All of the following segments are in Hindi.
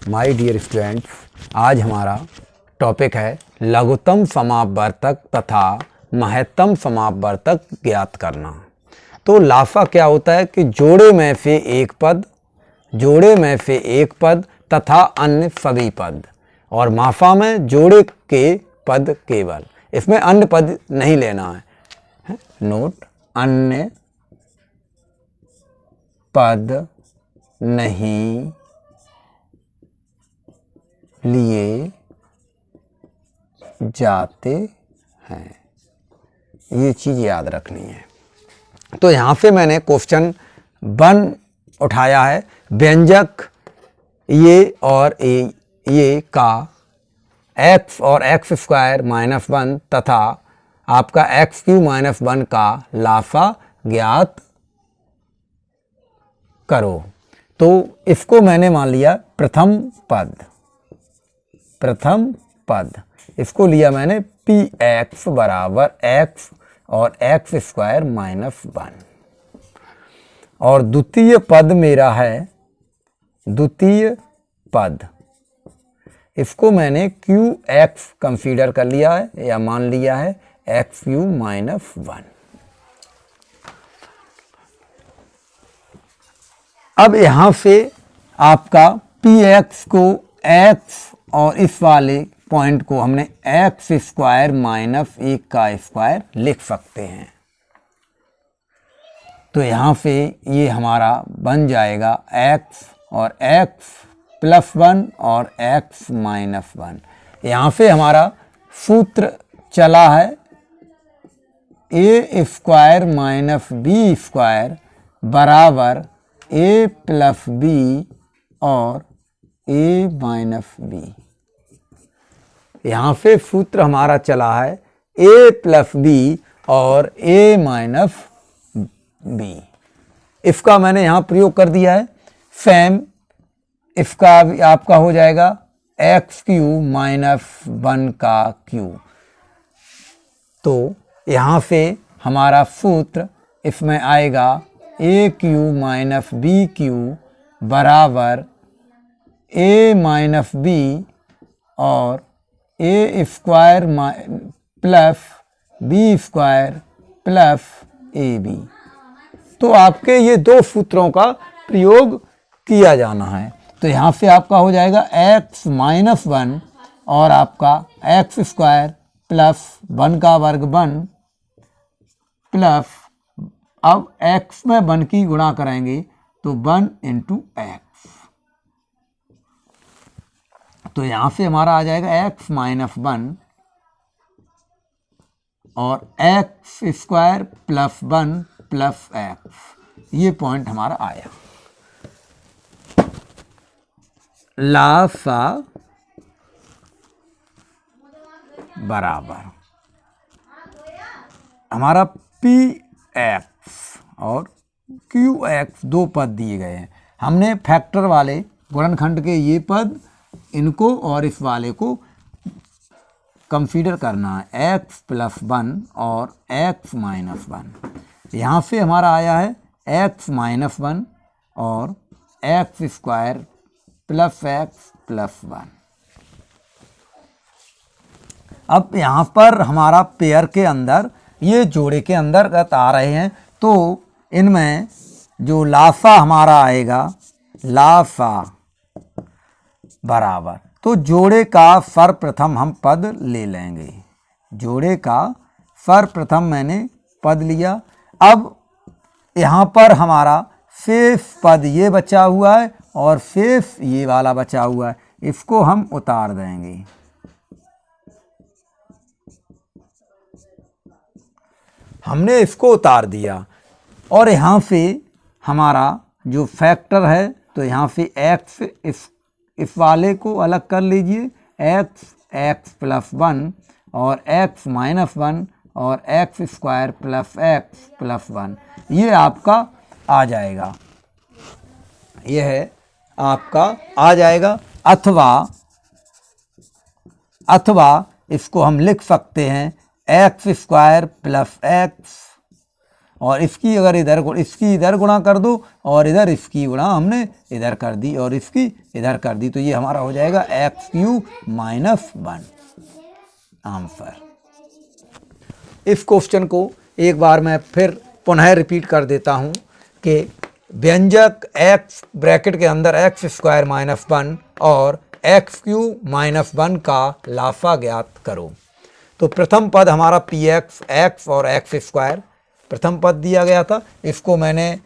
माय डियर स्टूडेंट्स, आज हमारा टॉपिक है लघुत्तम समापवर्तक तथा महत्तम समापवर्तक ज्ञात करना। तो लाफा क्या होता है कि जोड़े में से एक पद तथा अन्य सभी पद, और माफा में जोड़े के पद केवल, इसमें अन्य पद नहीं लेना है। नोट, अन्य पद नहीं लिए जाते हैं, ये चीज़ याद रखनी है। तो यहाँ से मैंने क्वेश्चन 1 उठाया है। व्यंजक ये और ये का x और x स्क्वायर माइनस 1 तथा आपका x क्यू माइनस 1 का लाफा ज्ञात करो। तो इसको मैंने मान लिया प्रथम पद, इसको लिया मैंने px बराबर x और x स्क्वायर माइनस 1, और द्वितीय पद मेरा है, द्वितीय पद इसको मैंने qx कंसीडर कर लिया है या मान लिया है x क्यू माइनस 1। अब यहाँ से आपका px को x और इस वाले पॉइंट को हमने x स्क्वायर माइनस 1 का स्क्वायर लिख सकते हैं। तो यहाँ से ये हमारा बन जाएगा x और x प्लस 1 और x माइनस 1। यहाँ से हमारा सूत्र चला है a square minus b square बराबर a प्लस b और a माइनस b। यहाँ से सूत्र हमारा चला है a प्लस b और a माइनस b। इसका मैंने यहाँ प्रयोग कर दिया है। सेम इसका भी आपका हो जाएगा x क्यू माइनस 1 का क्यू। तो यहाँ से हमारा सूत्र इसमें आएगा a Q minus b Q बराबर a माइनस b और a square plus b square plus ab। तो आपके ये दो सूत्रों का प्रयोग किया जाना है। तो यहाँ से आपका हो जाएगा x माइनस 1 और आपका x स्क्वायर प्लस 1 का वर्ग 1 प्लस, अब x में 1 की गुणा करेंगे तो 1 इंटू एक्स। तो यहाँ से हमारा आ जाएगा x माइनस 1 और x square plus 1 plus x। ये पॉइंट हमारा आया। लाफा बराबर हमारा px और qx दो पद दिए गए हैं। हमने फैक्टर वाले गुणनखंड के ये पद, इनको और इस वाले को कंसीडर करना है, x प्लस 1 और x माइनस 1। यहाँ से हमारा आया है x माइनस 1 और x square plus x plus 1। अब यहाँ पर हमारा पेयर के अंदर, ये जोड़े के अंदर आ रहे हैं, तो इनमें जो लाफा हमारा आएगा, लाफा बराबर, तो जोड़े का सर्वप्रथम हम पद ले लेंगे। जोड़े का सर्वप्रथम मैंने पद लिया। अब यहाँ पर हमारा शेष पद ये बचा हुआ है और शेष ये वाला बचा हुआ है, इसको हम उतार देंगे। हमने इसको उतार दिया और यहाँ से हमारा जो फैक्टर है, तो यहाँ से x इस वाले को अलग कर लीजिए, x प्लस 1 और x माइनस 1 और x square plus x plus 1, ये आपका आ जाएगा, यह आपका आ जाएगा। अथवा इसको हम लिख सकते हैं x स्क्वायर प्लस x और इसकी अगर इसकी इधर गुणा कर दो और इधर इसकी गुणा हमने इधर कर दी और इसकी इधर कर दी, तो ये हमारा हो जाएगा x³ - 1 आंसर। इस क्वेश्चन को एक बार मैं फिर पुनः रिपीट कर देता हूँ कि व्यंजक x ब्रैकेट के अंदर x² - 1 और x³ - 1 का लाफा ज्ञात करो। तो प्रथम पद हमारा px x और x² प्रथम पद दिया गया था, इसको मैंने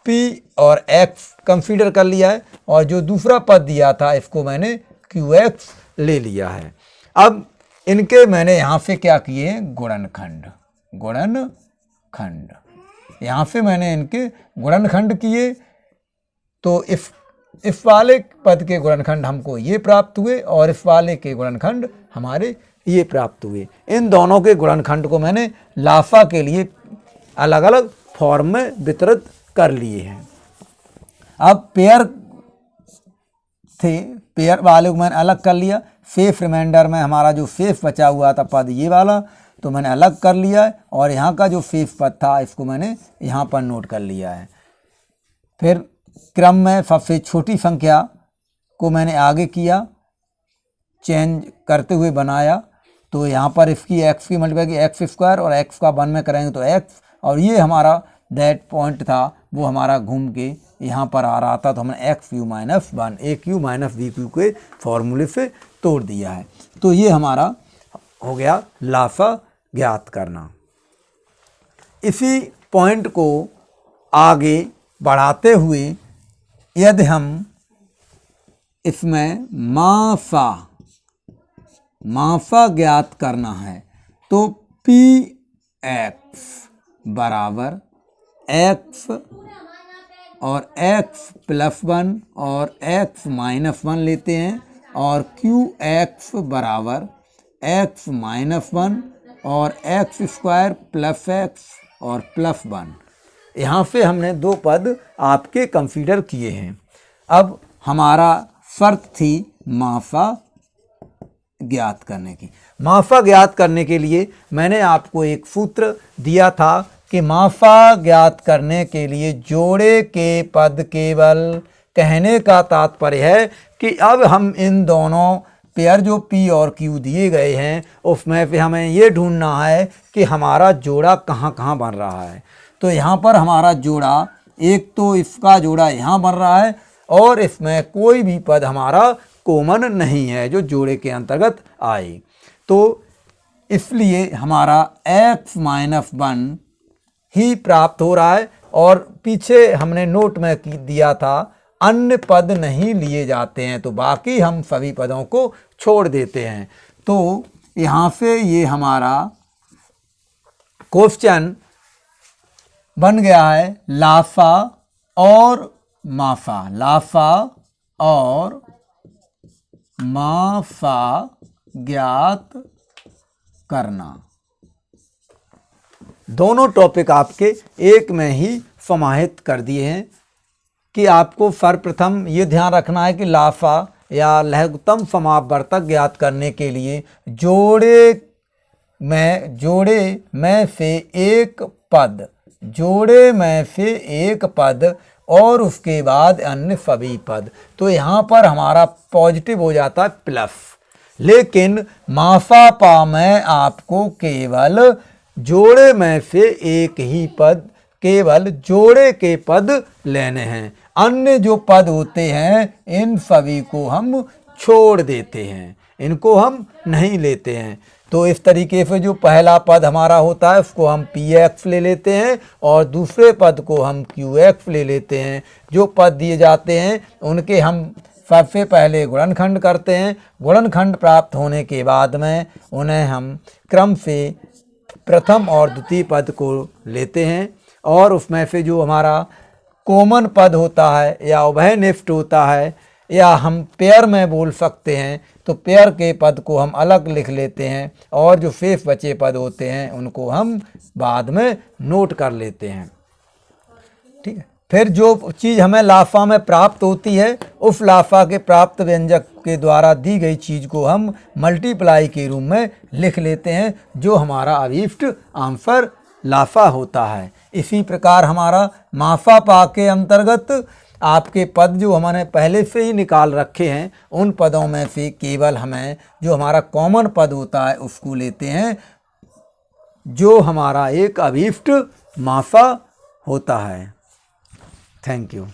p और x कंसीडर कर लिया है और जो दूसरा पद दिया था इसको मैंने qx ले लिया है। अब इनके मैंने यहाँ से क्या किए, गुणनखंड यहाँ से मैंने इनके गुणनखंड किए। तो इस वाले पद के गुणनखंड हमको ये प्राप्त हुए और इस वाले के गुणनखंड हमारे ये प्राप्त हुए। इन दोनों के गुणनखंड को मैंने लाफा के लिए अलग अलग फॉर्म में वितरित कर लिए हैं। अब पेयर थे, पेयर वाले को मैंने अलग कर लिया। शेष रिमाइंडर में हमारा जो शेष बचा हुआ था पद ये वाला, तो मैंने अलग कर लिया है और यहाँ का जो शेष पद था इसको मैंने यहाँ पर नोट कर लिया है। फिर क्रम में सबसे छोटी संख्या को मैंने आगे किया, चेंज करते हुए बनाया। तो यहाँ पर इसकी x की मल्टीप्लाई की x² और x का 1 में करेंगे तो x, और ये हमारा दैट पॉइंट था वो हमारा घूम के यहाँ पर आ रहा था, तो हमने x³ - 1 a³ - b³ के फॉर्मूले से तोड़ दिया है। तो ये हमारा हो गया लाफा ज्ञात करना। इसी पॉइंट को आगे बढ़ाते हुए यदि हम इसमें माफा ज्ञात करना है तो px बराबर x और x + 1 और x - 1 लेते हैं और qx बराबर x - 1 और x² + x और +1। यहाँ से हमने दो पद आपके कंसीडर किए हैं। अब हमारा शर्त थी माफा ज्ञात करने की। माफा ज्ञात करने के लिए मैंने आपको एक सूत्र दिया था कि माफा ज्ञात करने के लिए जोड़े के पद केवल, कहने का तात्पर्य है कि अब हम इन दोनों पेयर जो p और q दिए गए हैं उसमें से हमें ये ढूंढना है कि हमारा जोड़ा कहाँ कहाँ बन रहा है। तो यहाँ पर हमारा जोड़ा, एक तो इसका जोड़ा यहाँ बन रहा है और इसमें कोई भी पद हमारा कॉमन नहीं है जो जोड़े के अंतर्गत आए। तो इसलिए हमारा x - 1 ही प्राप्त हो रहा है और पीछे हमने नोट में दिया था अन्य पद नहीं लिए जाते हैं, तो बाकी हम सभी पदों को छोड़ देते हैं। तो यहाँ से ये हमारा क्वेश्चन बन गया है लाफा और माफा, लाफा और माफा ज्ञात करना। दोनों टॉपिक आपके एक में ही समाहित कर दिए हैं कि आपको सर्वप्रथम ये ध्यान रखना है कि लाफा या लघुत्तम समापवर्तक ज्ञात करने के लिए जोड़े में से एक पद और उसके बाद अन्य सभी पद। तो यहाँ पर हमारा पॉजिटिव हो जाता है प्लस, लेकिन माफा में आपको केवल जोड़े में से एक ही पद, केवल जोड़े के पद लेने हैं। अन्य जो पद होते हैं इन सभी को हम छोड़ देते हैं, इनको हम नहीं लेते हैं। तो इस तरीके से जो पहला पद हमारा होता है उसको हम px ले लेते हैं और दूसरे पद को हम qx ले लेते हैं। जो पद दिए जाते हैं उनके हम सबसे पहले गुणनखंड करते हैं। गुणनखंड प्राप्त होने के बाद में उन्हें हम क्रम से प्रथम और द्वितीय पद को लेते हैं और उसमें से जो हमारा कॉमन पद होता है या उभयनिष्ठ होता है या हम पेयर में बोल सकते हैं, तो पेयर के पद को हम अलग लिख लेते हैं और जो शेष बचे पद होते हैं उनको हम बाद में नोट कर लेते हैं। ठीक है, फिर जो चीज़ हमें लाफा में प्राप्त होती है उस लाफा के प्राप्त व्यंजक के द्वारा दी गई चीज़ को हम मल्टीप्लाई के रूप में लिख लेते हैं, जो हमारा अभीष्ट आंसर लाफा होता है। इसी प्रकार हमारा माफा पा के अंतर्गत आपके पद जो हमने पहले से ही निकाल रखे हैं, उन पदों में से केवल हमें जो हमारा कॉमन पद होता है उसको लेते हैं, जो हमारा एक अभीष्ट माफा होता है। Thank you.